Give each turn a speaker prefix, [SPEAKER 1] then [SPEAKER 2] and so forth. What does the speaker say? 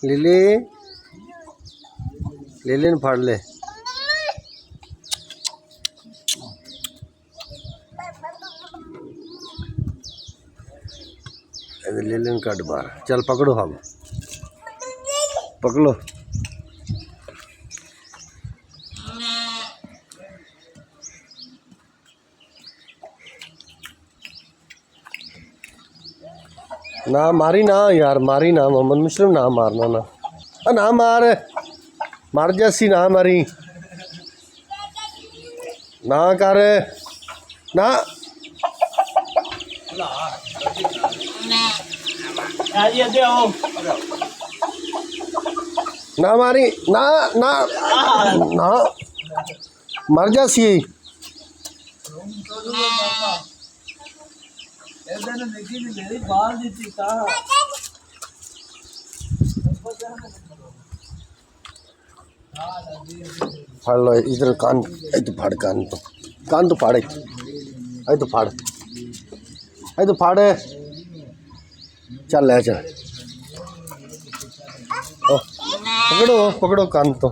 [SPEAKER 1] Lily lily ने फाड़ ले। लिली ने काट बाहर। चल पकड़ो, हम पकड़ो। ना मारी ना यार, मारी ना मोहम्मद मुशरफ, ना मारना ना, ना मार, मार जैसी ना मारी, ना कर ना, ना मारी ना ना ना, मर जैसी फाड़ लो इधर कान, तो फाड़ कान तो फाड़े, तो फाड़, तो फाड़, चल ले चल, पकड़ो पकड़ो कान तो।